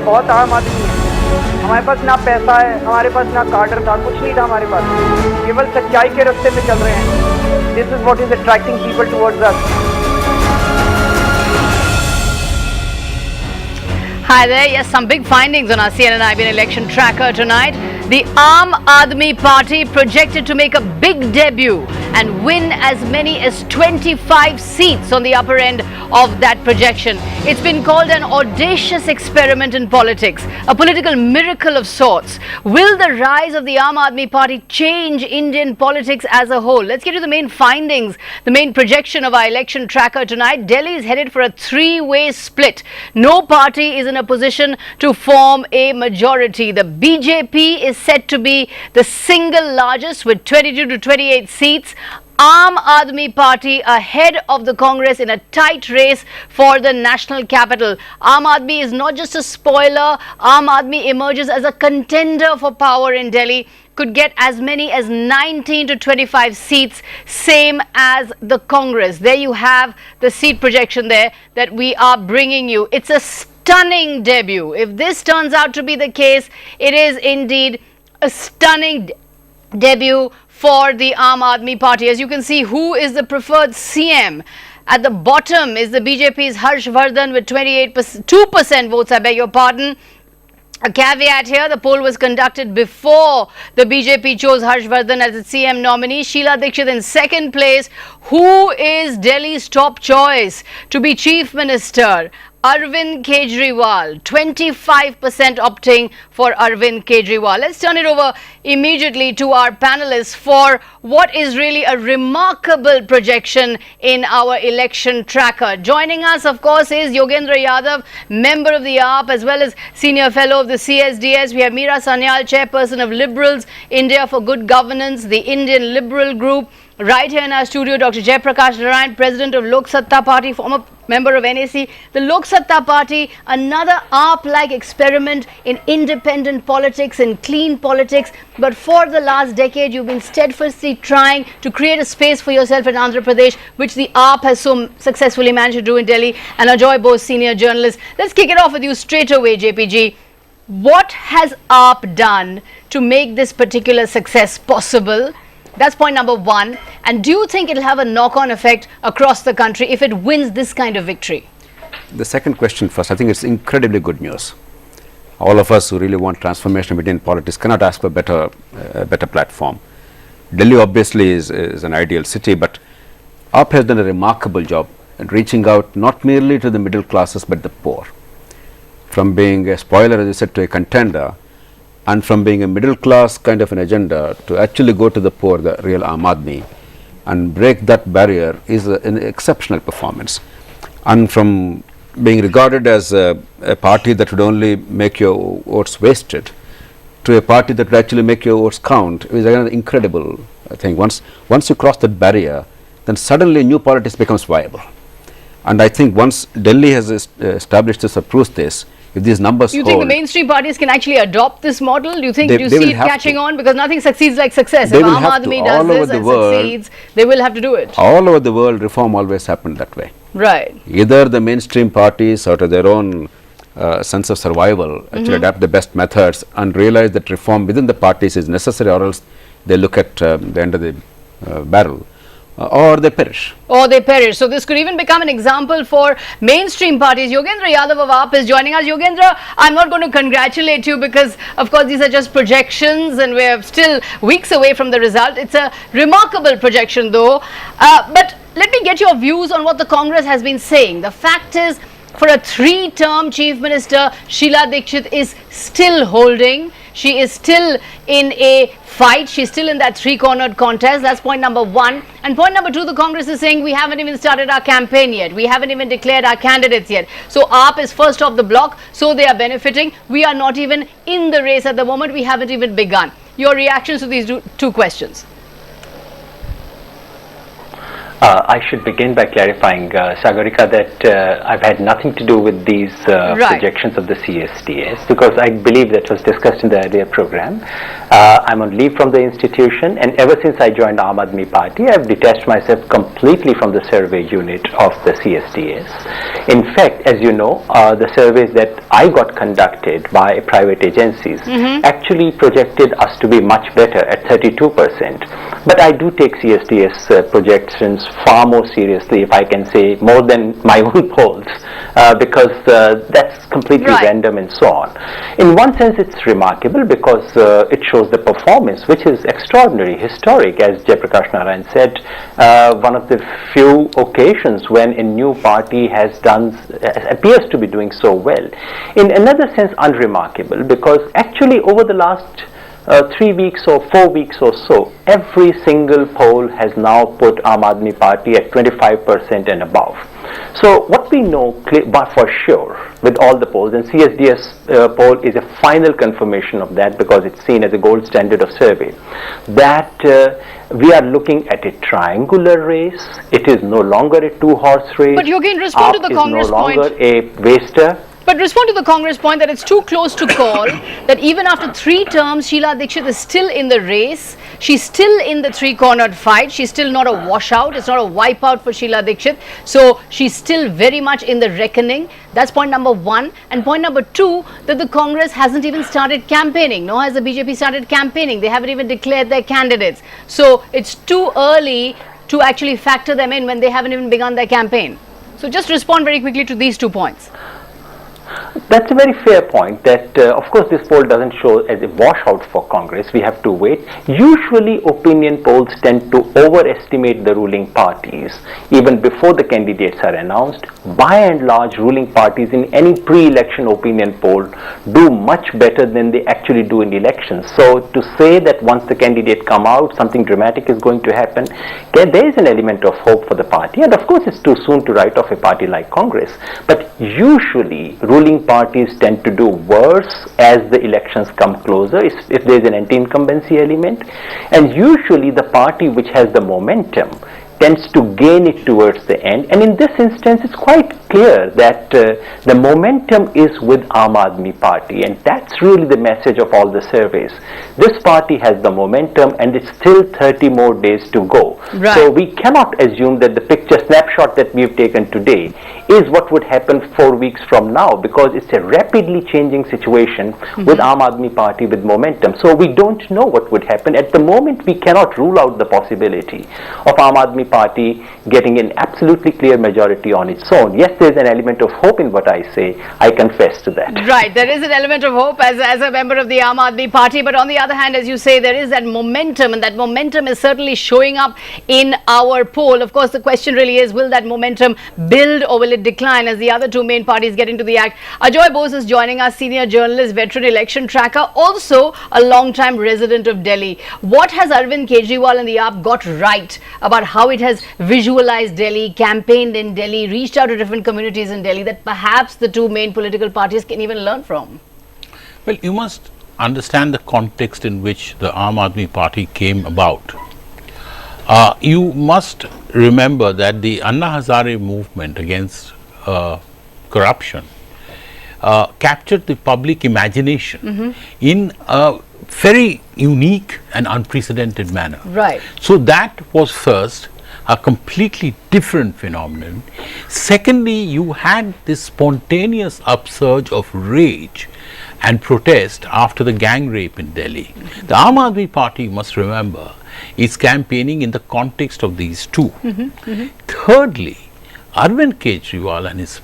बहुत आम आदमी है। हमारे पास ना पैसा है, हमारे पास ना कार्डर था, कुछ नहीं था हमारे पास, केवल सच्चाई के रास्ते पे चल रहे हैं। This is what is attracting people towards us. Hi there. Yes, some big findings on our CNN-IBN election tracker tonight. The Aam Aadmi Party projected to make a big debut and win as many as 25 seats on the upper end of that projection. It's been called an audacious experiment in politics, a political miracle of sorts. Will the rise of the Aam Aadmi Party change Indian politics as a whole? Let's get to the main findings, the main projection of our election tracker tonight. Delhi is headed for a three-way split. No party is in a position to form a majority. The BJP is said to be the single largest with 22 to 28 seats. Aam Aadmi Party ahead of the Congress in a tight race for the national capital. Aam Aadmi is not just a spoiler. Aam Aadmi emerges as a contender for power in Delhi. Could get as many as 19 to 25 seats, same as the Congress. There you have the seat projection there that we are bringing you. It's a stunning debut. If this turns out to be the case, it is indeed a stunning debut for the Aam Aadmi Party. As you can see, who is the preferred CM? At the bottom is the BJP's Harsh Vardhan with 2% votes, I beg your pardon. A caveat here, the poll was conducted before the BJP chose Harsh Vardhan as its CM nominee. Sheila Dikshit in second place. Who is Delhi's top choice to be Chief Minister? Arvind Kejriwal, 25% opting for Arvind Kejriwal. Let's turn it over immediately to our panelists for what is really a remarkable projection in our election tracker. Joining us, of course, is Yogendra Yadav, member of the AAP as well as senior fellow of the CSDS. We have Meera Sanyal, chairperson of Liberals India for Good Governance, the Indian Liberal Group. Right here in our studio, Dr. Jaiprakash Narayan, president of Lok Satta Party, former member of NAC. The Lok Satta Party, another AAP-like experiment in independent politics and clean politics. But for the last decade, you've been steadfastly trying to create a space for yourself in Andhra Pradesh, which the AAP has so successfully managed to do in Delhi. And Ajoy Bose, senior journalist. Let's kick it off with you straight away, JPG. What has AAP done to make this particular success possible? That's point number one. And do you think it'll have a knock-on effect across the country if it wins this kind of victory? The second question first. I think it's incredibly good news. All of us who really want transformation of Indian politics cannot ask for better platform. Delhi obviously is an ideal city, but AAP has done a remarkable job at reaching out not merely to the middle classes but the poor. From being a spoiler, as you said, to a contender, and from being a middle class kind of an agenda to actually go to the poor, the real Aam Aadmi, and break that barrier is an exceptional performance. And from being regarded as a party that would only make your votes wasted to a party that would actually make your votes count is an incredible thing. Once you cross that barrier, then suddenly new politics becomes viable. And I think once Delhi has established this or proves this, if these numbers hold, you think the mainstream parties can actually adopt this model? Do you think do you see it catching on? Because nothing succeeds like success. If Aam Aadmi does this and succeeds, they will have to do it. All over the world, reform always happened that way. Right. Either the mainstream parties, out of their own sense of survival, actually adapt the best methods and realize that reform within the parties is necessary, or else they look at the end of the barrel. Or they perish. Or they perish. So this could even become an example for mainstream parties. Yogendra Yadav of AAP is joining us. Yogendra, I'm not going to congratulate you because, of course, these are just projections and we're still weeks away from the result. It's a remarkable projection, though. But let me get your views on what the Congress has been saying. The fact is, for a 3-term Chief Minister, Sheila Dikshit is still holding. She is still in a fight. She's still in that 3-cornered contest. That's point number one. And point number two, the Congress is saying we haven't even started our campaign yet. We haven't even declared our candidates yet. So AAP is first off the block. So they are benefiting. We are not even in the race at the moment. We haven't even begun. Your reactions to these two questions? I should begin by clarifying, Sagarika, that I've had nothing to do with these projections of the CSDS, because I believe that was discussed in the earlier program. I'm on leave from the institution, and ever since I joined Aam Aadmi Party, I've detached myself completely from the survey unit of the CSDS. In fact, as you know, the surveys that I got conducted by private agencies actually projected us to be much better at 32%. But I do take CSDS projections far more seriously, if I can say, more than my own polls, because that's completely random and so on. In one sense, it's remarkable because it shows the performance, which is extraordinary, historic, as Jayaprakash Narayan said, one of the few occasions when a new party appears to be doing so well. In another sense, unremarkable, because actually over the last 3 weeks or 4 weeks or so, every single poll has now put Aam Aadmi Party at 25% and above. So what we know but for sure with all the polls, and CSDS poll is a final confirmation of that because it's seen as a gold standard of survey, that we are looking at a triangular race. It is no longer a two-horse race. But Yogen, respond to the Congress point. No longer a waster. But respond to the Congress point that it's too close to call, that even after 3 terms, Sheila Dikshit is still in the race. She's still in the three-cornered fight. She's still not a washout. It's not a wipeout for Sheila Dikshit. So she's still very much in the reckoning. That's point number 1. And point number 2, that the Congress hasn't even started campaigning. Nor has the BJP started campaigning. They haven't even declared their candidates. So it's too early to actually factor them in when they haven't even begun their campaign. So just respond very quickly to these 2 points. That's a very fair point that of course this poll doesn't show as a washout for Congress. We have to wait. Usually opinion polls tend to overestimate the ruling parties even before the candidates are announced. By and large, ruling parties in any pre-election opinion poll do much better than they actually do in elections. So to say that once the candidate come out, something dramatic is going to happen, there is an element of hope for the party. And of course it's too soon to write off a party like Congress. But usually ruling parties tend to do worse as the elections come closer if there is an anti-incumbency element, and usually the party which has the momentum tends to gain it towards the end. And in this instance, it's quite clear that the momentum is with Aam Aadmi Party, and that's really the message of all the surveys. This party has the momentum, and it's still 30 more days to go. Right. So we cannot assume that the picture snapshot that we've taken today is what would happen 4 weeks from now, because it's a rapidly changing situation with Aam Aadmi Party with momentum. So we don't know what would happen. At the moment, we cannot rule out the possibility of Aam Aadmi Party getting an absolutely clear majority on its own. Yes, there's an element of hope in what I say. I confess to that. Right, there is an element of hope as a member of the Aam Aadmi Party, but on the other hand, as you say, there is that momentum, and that momentum is certainly showing up in our poll. Of course, the question really is, will that momentum build or will it decline as the other 2 main parties get into the act? Ajoy Bose is joining us, senior journalist, veteran election tracker, also a long-time resident of Delhi. What has Arvind Kejriwal and the AAP got right about how it has visualized Delhi, campaigned in Delhi, reached out to different communities in Delhi that perhaps the 2 main political parties can even learn from? Well, you must understand the context in which the Aam Aadmi Party came about. You must remember that the Anna Hazare movement against corruption captured the public imagination in a very unique and unprecedented manner. Right. So that was first a completely different phenomenon. Secondly, you had this spontaneous upsurge of rage and protest after the gang rape in Delhi. The Aam Aadmi Party, you must remember, is campaigning in the context of these 2. Thirdly, Arvind Kejriwal and his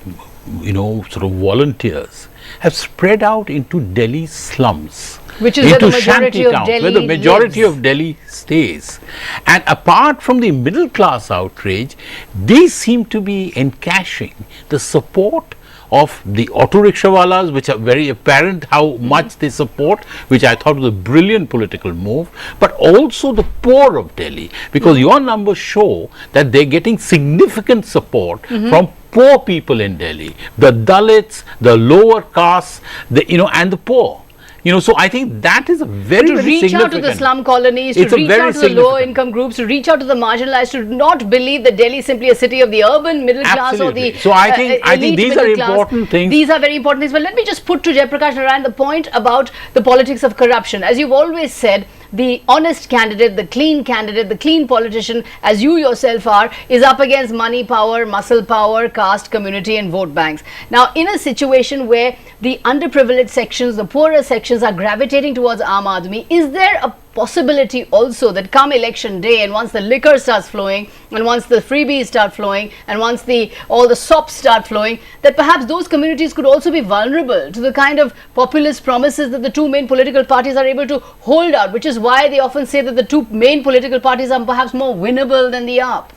sort of volunteers have spread out into Delhi slums, which is into where the majority shanty of towns, Delhi where the majority lives. of Delhi stays. And apart from the middle class outrage, they seem to be encashing the support of the auto rickshawalas, which are very apparent how much they support, which I thought was a brilliant political move, but also the poor of Delhi, because your numbers show that they're getting significant support from poor people in Delhi, the Dalits, the lower castes, and the poor. So I think that is a very, to very reach significant. out to the slum colonies, It's to a reach very out to the lower significant- income groups, to reach out to the marginalized, to not believe that Delhi is simply a city of the urban middle class or the Absolutely. So I think elite these are middle class. important things. These are very important things. But let me just put to Jayaprakash Narayan the point about the politics of corruption. As you've always said, the honest candidate, the clean politician, as you yourself are, is up against money power, muscle power, caste, community and vote banks. Now, in a situation where the underprivileged sections, the poorer sections are gravitating towards Aam Aadmi, is there a possibility also that come election day, and once the liquor starts flowing, and once the freebies start flowing, and once all the sops start flowing, that perhaps those communities could also be vulnerable to the kind of populist promises that the two main political parties are able to hold out, which is why they often say that the two main political parties are perhaps more winnable than the AAP.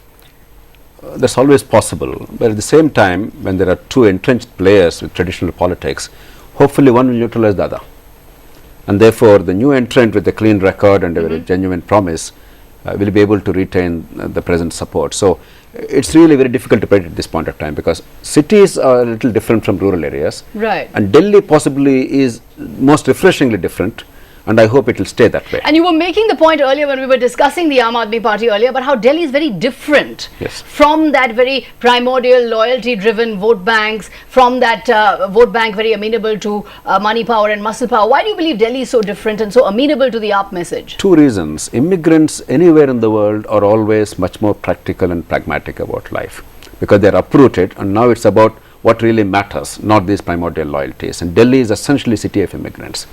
That's always possible, but at the same time, when there are two entrenched players with traditional politics, hopefully one will neutralize the other. And therefore, the new entrant with a clean record and a very genuine promise will be able to retain the present support. So, it's really very difficult to predict at this point of time, because cities are a little different from rural areas. Right. And Delhi possibly is most refreshingly different, and I hope it will stay that way. And you were making the point earlier when we were discussing the Aam Aadmi Party earlier about how Delhi is very different from that very primordial loyalty-driven vote banks, from that vote bank very amenable to money power and muscle power. Why do you believe Delhi is so different and so amenable to the AAP message? Two reasons. Immigrants anywhere in the world are always much more practical and pragmatic about life, because they are uprooted, and now it's about what really matters, not these primordial loyalties. And Delhi is essentially a city of immigrants.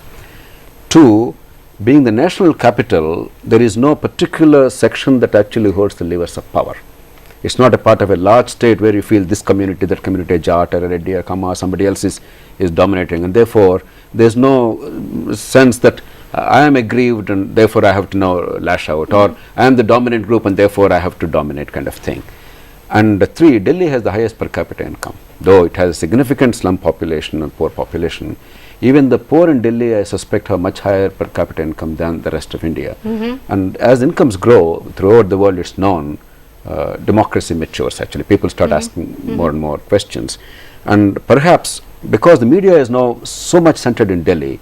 Two, being the national capital, there is no particular section that actually holds the levers of power. It's not a part of a large state where you feel this community, that community, Jat or Reddy or Kama, somebody else is dominating, and therefore there's no sense that I am aggrieved and therefore I have to now lash out, or I am the dominant group and therefore I have to dominate, kind of thing. And three, Delhi has the highest per capita income, though it has a significant slum population and poor population. Even the poor in Delhi, I suspect, have much higher per capita income than the rest of India. And as incomes grow throughout the world, it's known, democracy matures actually. People start asking more and more questions. And perhaps because the media is now so much centered in Delhi,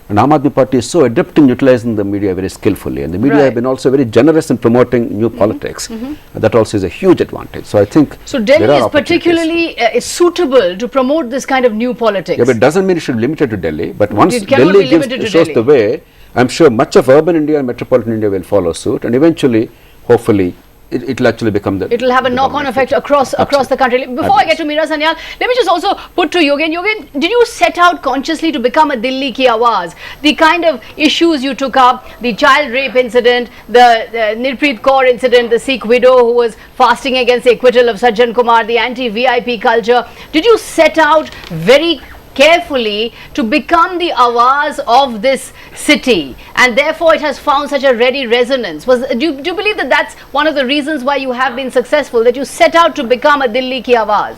and Aam Aadmi Party is so adept in utilizing the media very skillfully, and the media have been also very generous in promoting new politics. That also is a huge advantage. So I think Delhi is particularly suitable to promote this kind of new politics. Yeah, but it doesn't mean it should be limited to Delhi. But once It cannot Delhi be limited to shows Delhi. the way, I'm sure much of urban India and metropolitan India will follow suit, and eventually, hopefully, it will actually become the. It will have a knock-on effect across the country. Before I get to Meera Sanyal, let me just also put to Yogen. Yogen, did you set out consciously to become a Delhi ki Awaaz? The kind of issues you took up, the child rape incident, the Nirpreet Kaur incident, the Sikh widow who was fasting against the acquittal of Sajjan Kumar, the anti-VIP culture. Did you set out very carefully to become the Awaaz of this city, and therefore it has found such a ready resonance? Do you believe that that's one of the reasons why you have been successful, that you set out to become a Delhi ki Awaaz?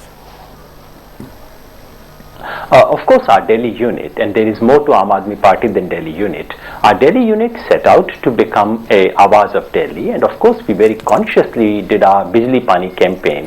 Of course, our Delhi unit, and there is more to Aam Aadmi Party than Delhi unit. Our Delhi unit set out to become a Awaaz of Delhi, and of course, we very consciously did our Bijli Pani campaign,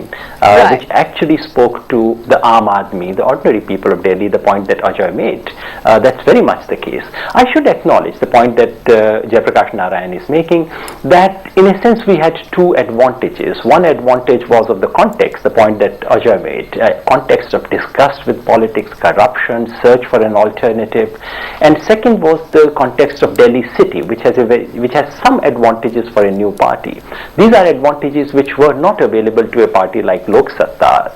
which actually spoke to the Aam Aadmi, the ordinary people of Delhi, the point that Ajay made. That's very much the case. I should acknowledge the point that Jayaprakash Narayan is making, that in a sense we had two advantages. One advantage was of the context, the point that Ajay made, context of disgust with politics, corruption, search for an alternative, and second was the context of Delhi city, which has some advantages for a new party. These are advantages which were not available to a party like Lok Satta.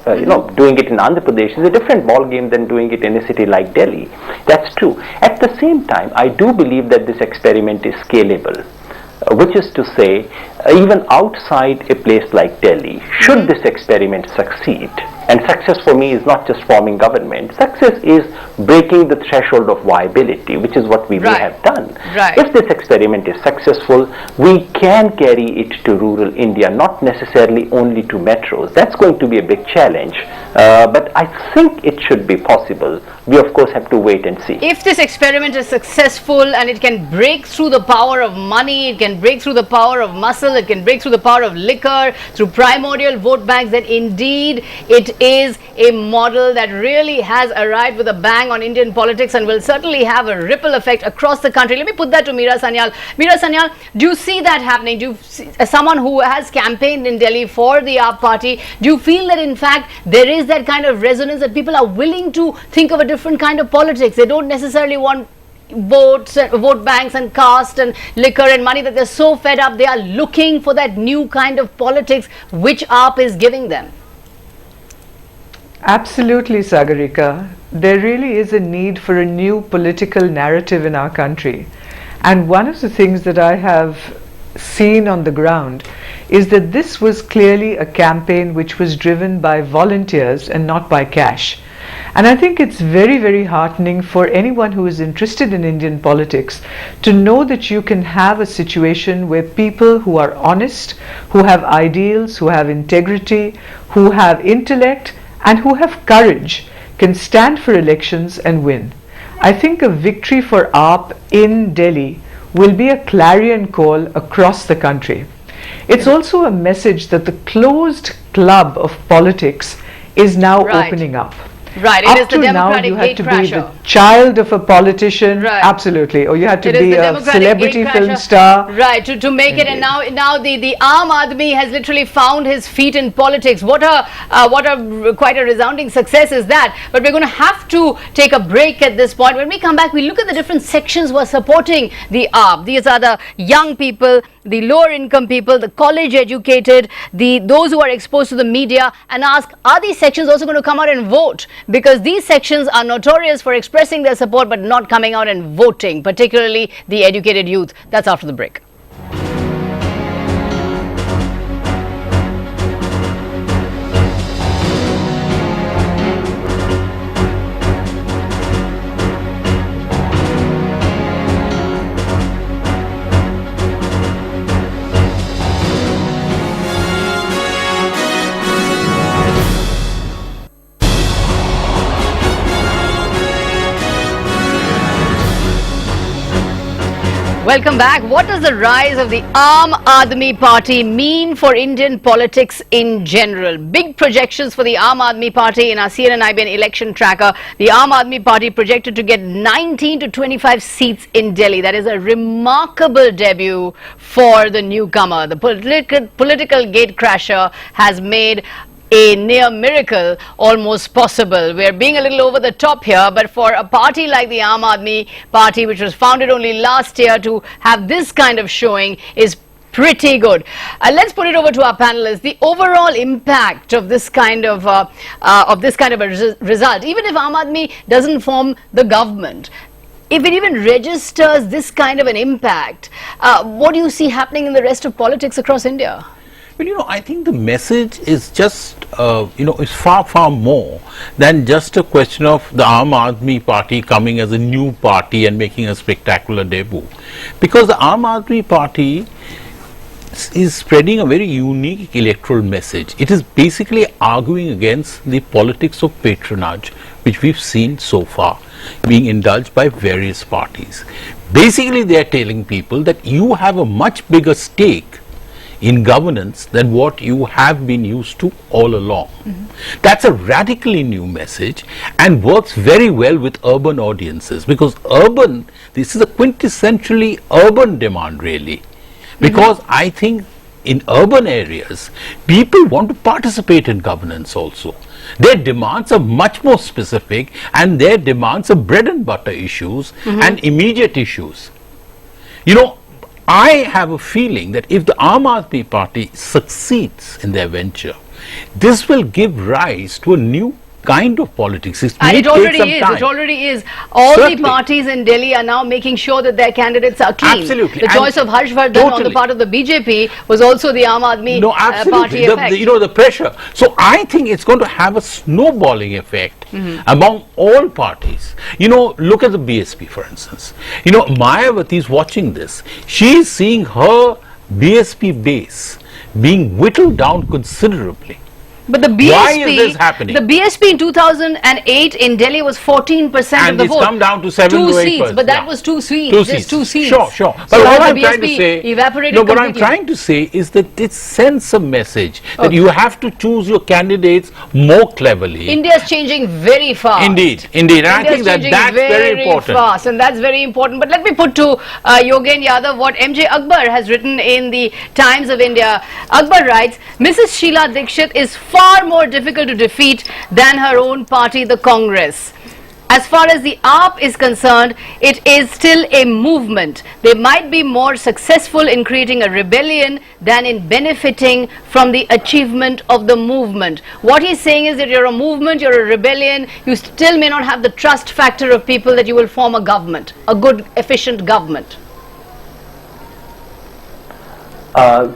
Doing it in Andhra Pradesh is a different ball game than doing it in a city like Delhi. That's true. At the same time, I do believe that this experiment is scalable. Which is to say, even outside a place like Delhi, should this experiment succeed, and success for me is not just forming government, success is breaking the threshold of viability, which is what we may have done. If this experiment is successful, we can carry it to rural India, not necessarily only to metros. That's going to be a big challenge, but I think it should be possible. We of course have to wait and see. If this experiment is successful and it can break through the power of money, it can break through the power of muscle, it can break through the power of liquor, through primordial vote banks, then indeed it is a model that really has arrived with a bang on Indian politics and will certainly have a ripple effect across the country. Let me put that to Meera Sanyal. Meera Sanyal, do you see that happening? Do you see, as someone who has campaigned in Delhi for the Aap party, do you feel that in fact there is that kind of resonance that people are willing to think of a different kind of politics? They don't necessarily want votes, vote banks and caste and liquor and money, that they're so fed up they are looking for that new kind of politics which AAP is giving them. Absolutely, Sagarika. There really is a need for a new political narrative in our country. And one of the things that I have seen on the ground is that this was clearly a campaign which was driven by volunteers and not by cash. And I think it's very, very heartening for anyone who is interested in Indian politics to know that you can have a situation where people who are honest, who have ideals, who have integrity, who have intellect, and who have courage can stand for elections and win. I think a victory for AAP in Delhi will be a clarion call across the country. It's also a message that the closed club of politics is now opening up. Right, it is the democratic now you had to gatecrasher. be the child of a politician, Right. Absolutely, or you had to It is be the a democratic celebrity gatecrasher. film star. Right, to make it, and now the Aam Aadmi has literally found his feet in politics. What a quite a resounding success is that. But we're going to have to take a break at this point. When we come back, we look at the different sections who are supporting the AAP. These are the young people, the lower income people, the college educated, those who are exposed to the media, and ask, are these sections also going to come out and vote? Because these sections are notorious for expressing their support but not coming out and voting, particularly the educated youth. That's after the break. Welcome back. What does the rise of the Aam Aadmi Party mean for Indian politics in general? Big projections for the Aam Aadmi Party in our CNN-IBN election tracker. The Aam Aadmi Party projected to get 19 to 25 seats in Delhi. That is a remarkable debut for the newcomer. The political gatecrasher has made a near miracle almost possible. We're being a little over the top here, but for a party like the Aam Aadmi Party, which was founded only last year, to have this kind of showing is pretty good. Let's put it over to our panelists. The overall impact of this kind of a result, even if Aam Aadmi doesn't form the government, if it even registers this kind of an impact, what do you see happening in the rest of politics across India? Well, I think the message is just, is far, far more than just a question of the Aam Aadmi Party coming as a new party and making a spectacular debut. Because the Aam Aadmi Party is spreading a very unique electoral message. It is basically arguing against the politics of patronage, which we've seen so far being indulged by various parties. Basically, they are telling people that you have a much bigger stake in governance than what you have been used to all along. That's a radically new message and works very well with urban audiences, because this is a quintessentially urban demand really, because I think in urban areas people want to participate in governance also. Their demands are much more specific and their demands are bread and butter issues and immediate issues. I have a feeling that if the Aam Aadmi Party succeeds in their venture, this will give rise to a new kind of politics. And it already is. All the parties in Delhi are now making sure that their candidates are clean. Absolutely. The choice of Harshvardhan on the part of the BJP was also the Aam Aadmi Party effect. The pressure. So I think it's going to have a snowballing effect among all parties. Look at the BSP, for instance. Mayawati is watching this. She is seeing her BSP base being whittled down considerably. But the BSP, Why is this happening? The BSP in 2008 in Delhi was 14% of And the it's vote. come down to 7 two to 8%. seats, but that Yeah. was 2 seats. Two Just seats. 2 seats. Sure, sure. So But what the I'm trying to BSP say, evaporated no, what I'm completely. trying to say is that it sends a message that Okay. you have to choose your candidates more cleverly. India is changing very fast. Indeed, indeed. And I India is think that changing that's very important. fast, and that's very important. But let me put to Yogen Yadav what MJ Akbar has written in the Times of India. Akbar writes, Mrs. Sheila Dikshit is far more difficult to defeat than her own party, the Congress. As far as the AAP is concerned, it is still a movement. They might be more successful in creating a rebellion than in benefiting from the achievement of the movement. What he's saying is that you're a movement, you're a rebellion, you still may not have the trust factor of people that you will form a government, a good, efficient government.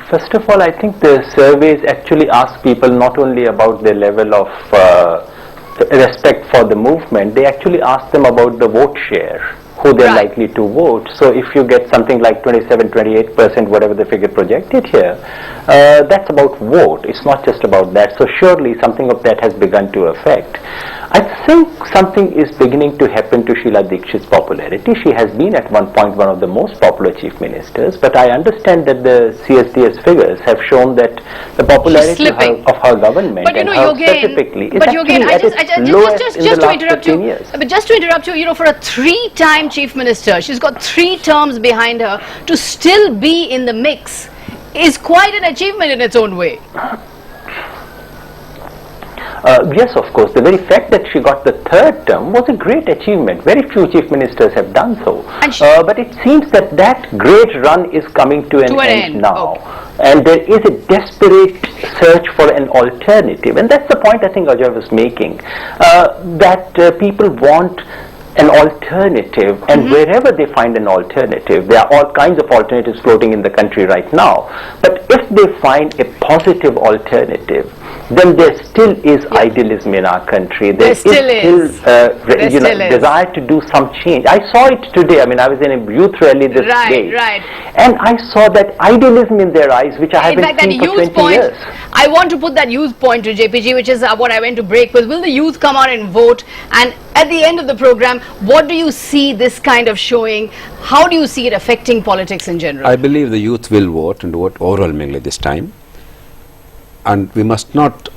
First of all, I think the surveys actually ask people not only about their level of respect for the movement, they actually ask them about the vote share, who they're Right. likely to vote. So if you get something like 27, 28%, whatever the figure projected here, that's about vote. It's not just about that. So surely something of that has begun to affect. I think something is beginning to happen to Sheila Dikshit's popularity. She has been at one point one of the most popular chief ministers, but I understand that the CSDS figures have shown that the popularity of her government But you and know, her Yogen, specifically is but actually Yogen, at its lowest in the just to last interrupt 15 you, years. but just to interrupt you, you know, for a 3-time chief minister, she's got 3 terms behind her, to still be in the mix is quite an achievement in its own way. Yes, of course. The very fact that she got the 3rd term was a great achievement. Very few chief ministers have done so. But it seems that that great run is coming to an end now. And there is a desperate search for an alternative. And that's the point I think Ajay was making. That people want an alternative, and wherever they find an alternative, there are all kinds of alternatives floating in the country right now, but if they find a positive alternative, then there still is idealism in our country. There still is. Desire to do some change. I saw it today. I mean, I was in a youth rally this day, and I saw that idealism in their eyes, which I haven't seen for 20 years. I want to put that youth point to JPG, which is what I went to break with. Will the youth come out and vote? And at the end of the program, what do you see this kind of showing? How do you see it affecting politics in general? I believe the youth will vote, and vote overwhelmingly this time. And we must not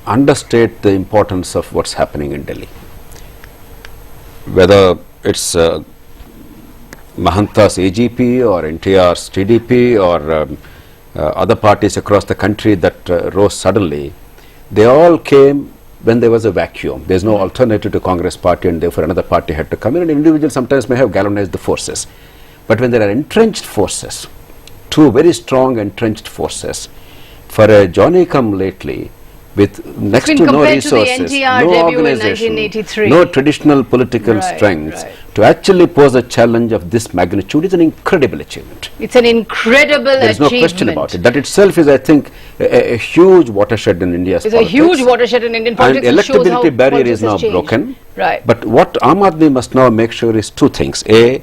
understate the importance of what's happening in Delhi. Whether it's Mahanta's AGP or NTR's TDP or other parties across the country that rose suddenly, they all came when there was a vacuum. There's no alternative to Congress party, and therefore another party had to come in, and individuals sometimes may have galvanized the forces. But when there are entrenched forces, 2 very strong entrenched forces, for a Johnny-come-lately with next to no resources, no organization, no traditional political strength, to actually pose a challenge of this magnitude is an incredible achievement. It's an incredible achievement. There is no question about it. That itself is, I think, a huge watershed in India's politics. It's a huge watershed in Indian politics. And electability barrier is now broken. Right. But what Aam Aadmi must now make sure is 2 things. A,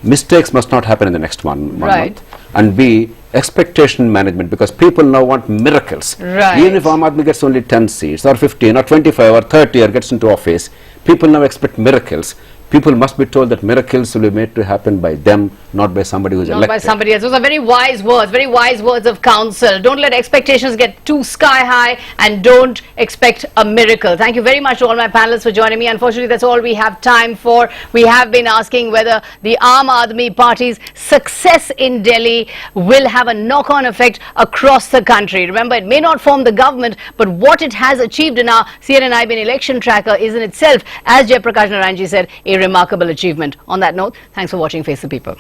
mistakes must not happen in the next one month. And B, expectation management, because people now want miracles. Even if Aam Aadmi gets only 10 seats or 15 or 25 or 30 or gets into office, people now expect miracles. People must be told that miracles will be made to happen by them, not by somebody who is elected. Not by somebody else. Those are very wise words of counsel. Don't let expectations get too sky high, and don't expect a miracle. Thank you very much to all my panelists for joining me. Unfortunately, that's all we have time for. We have been asking whether the Aam Aadmi Party's success in Delhi will have a knock-on effect across the country. Remember, it may not form the government, but what it has achieved in our CNN-IBN election tracker is in itself, as Jayaprakash Narayanji said, a remarkable achievement. On that note, thanks for watching Face the People.